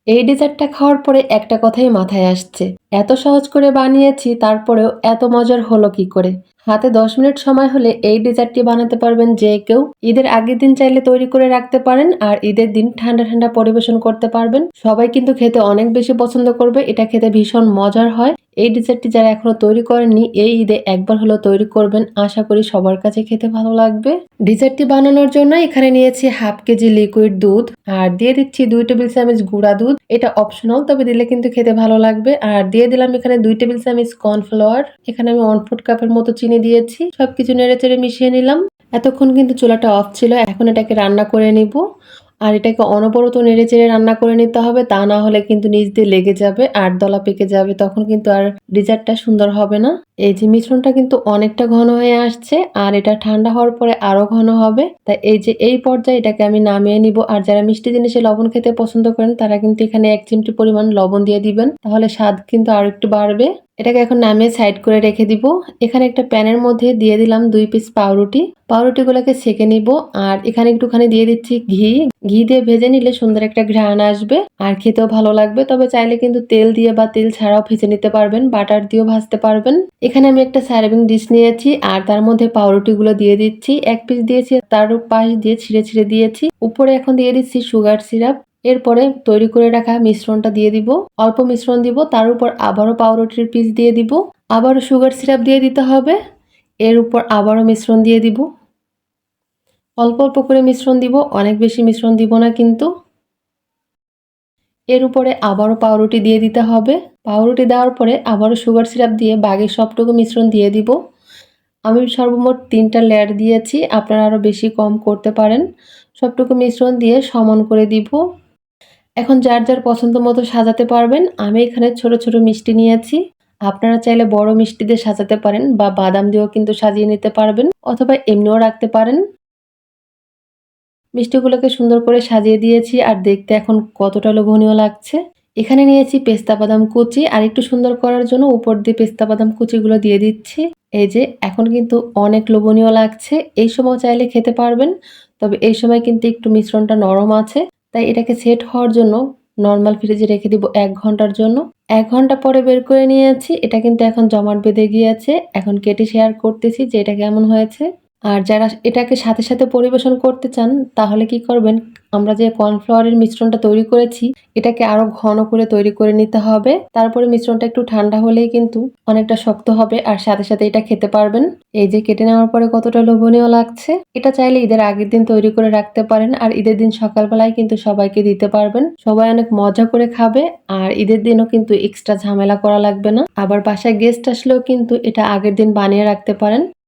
এই ডেজার্টটা খাওয়ার পরে একটা কথাই মাথায় আসছে, এত সহজ করে বানিয়েছি তারপরেও এত মজার হলো কি করে। হাতে 10 মিনিট সময় হলে এই ডেজার্টটি বানাতে পারবেন যে কেউ। ঈদের আগের দিন চাইলে তৈরি করে রাখতে পারেন আর ঈদের দিন ঠান্ডা ঠান্ডা পরিবেশন করতে পারবেন। সবাই কিন্তু খেতে অনেক বেশি পছন্দ করবে, এটা খেতে ভীষণ মজার হয়। এই ডেজার্টটি যারা এখনো তৈরি করেননি এই ঈদে একবার হলো তৈরি করবেন, আশা করি সবার কাছে খেতে ভালো লাগবে। ডেজার্টটি বানানোর জন্য এখানে নিয়েছি হাফ কেজি লিকুইড দুধ আর দিয়ে দিচ্ছি 2 টেবিল চামচ গুঁড়া দুধ। এটা অপশনাল, তবে দিলে কিন্তু খেতে ভালো লাগবে। আর দিয়ে দিলাম এখানে 2 টেবিল চামচ কর্নফ্লাওয়ার। এখানে আমি 1/4 কাপের মতো চিনি দিয়েছি। সবকিছু নেড়ে চেড়ে মিশিয়ে নিলাম। এতক্ষণ কিন্তু চুলাটা অফ ছিল, এখন এটাকে রান্না করে নিব। আর এটাকে অনবরত নেড়ে চেড়ে রান্না করে নিতে হবে, তা না হলে কিন্তু নিচ দিয়ে লেগে যাবে আর দলা পেকে যাবে, তখন কিন্তু আর ডেজার্টটা সুন্দর হবে না। এই যে মিশ্রণটা কিন্তু অনেকটা ঘন হয়ে আসছে আর এটা ঠান্ডা হওয়ার পরে আরো ঘন হবে। তাই এই যে এই পর্যায়ে এটাকে আমি নামিয়ে নিব। আর যারা মিষ্টি জিনিসে লবণ খেতে পছন্দ করেন তারা কিন্তু এখানে 1 চিমটি পরিমাণ লবণ দিয়ে দিবেন, তাহলে স্বাদ কিন্তু আরো একটু বাড়বে। এটাকে এখন নামিয়ে সাইড করে রেখে দিব। এখানে একটা প্যানের মধ্যে দিয়ে দিলাম 2 পিস পাউরুটি। পাউরুটিগুলোকে সেঁকে নিব। আর এখানে একটুখানি দিয়ে দিচ্ছি ঘি। ঘি দিয়ে ভেজে নিলে সুন্দর একটা ঘ্রাণ আসবে আর খেতেও ভালো লাগবে। তবে চাইলে কিন্তু তেল দিয়ে বা তেল ছাড়াও ভেজে নিতে পারবেন, বাটার দিয়েও ভাজতে পারবেন। এখানে আমি একটা সার্ভিং ডিশ নিয়েছি আর তার মধ্যে পাউরুটিগুলো দিয়ে দিচ্ছি। 1 পিস দিয়েছি, তার পাশ দিয়ে ছিঁড়ে ছিঁড়ে দিয়েছি। উপরে এখন দিয়ে দিচ্ছি সুগার সিরাপ। এরপরে তৈরি করে রাখা মিশ্রণটা দিয়ে দিব। অল্প মিশ্রণ দিব, তার উপর আবারও পাউরুটির পিস দিয়ে দিব, আবারও সুগার সিরাপ দিয়ে দিতে হবে। এর উপর আবারও মিশ্রণ দিয়ে দিব। অল্প অল্প করে মিশ্রণ দিব, অনেক বেশি মিশ্রণ দিব না কিন্তু। এর উপরে আবারও পাউরুটি দিয়ে দিতে হবে। পাউরুটি দেওয়ার পরে আবারও সুগার সিরাপ দিয়ে বাকি সবটুকু মিশ্রণ দিয়ে দিব। আমি সর্বমোট 3টা লেয়ার দিয়েছি, আপনারা আরও বেশি কম করতে পারেন। সবটুকু মিশ্রণ দিয়ে সমান করে দিব। এখন যার যার পছন্দ মতো সাজাতে পারবেন। আমি এখানে ছোট ছোট মিষ্টি নিয়েছি, আপনারা চাইলে বড় মিষ্টি দিয়ে সাজাতে পারেন বা বাদাম দিয়েও কিন্তু সাজিয়ে নিতে পারবেন, অথবা এমনিও রাখতে পারেন। মিষ্টিগুলোকে সুন্দর করে সাজিয়ে দিয়েছি আর দেখতে এখন কতটা লোভনীয় লাগছে। এখানে নিয়েছি পেস্তা বাদাম কুচি আর একটু সুন্দর করার জন্য উপর দিয়ে পেস্তা বাদাম কুচিগুলো দিয়ে দিচ্ছি। এই যে এখন কিন্তু অনেক লোভনীয় লাগছে। এই সময় চাইলে খেতে পারবেন, তবে এই সময় কিন্তু একটু মিশ্রণটা নরম আছে, তাই এটাকে সেট হওয়ার জন্য নর্মাল ফ্রিজে রেখে দিব 1 ঘন্টার জন্য। 1 ঘন্টা পরে বের করে নিয়েছি। এটা কিন্তু এখন জমাট বেঁধে গিয়েছে। এখন কেটে শেয়ার করতেছি যে এটা কেমন হয়েছে। আর যারা এটাকে সাথে সাথে পরিবেশন করতে চান তাহলে কি করবেন, আমরা যে কর্নফ্লাওয়ারের মিশ্রণটা তৈরি করেছি এটাকে আরো ঘন করে তৈরি করে নিতে হবে। তারপরে মিশ্রণটা একটু ঠান্ডা হলেই কিন্তু অনেকটা শক্ত হবে আর সাথে সাথে এটা খেতে পারবেন। এই যে কেটে নেওয়ার পরে কতটা লোভনীয় লাগছে। এটা চাইলে ঈদের আগের দিন তৈরি করে রাখতে পারেন আর ঈদের দিন সকালবেলায় কিন্তু সবাইকে দিতে পারবেন। সবাই অনেক মজা করে খাবে আর ঈদের দিনও কিন্তু এক্সট্রা ঝামেলা করা লাগবে না। আবার বাসায় গেস্ট আসলেও কিন্তু এটা আগের দিন বানিয়ে রাখতে পারেন।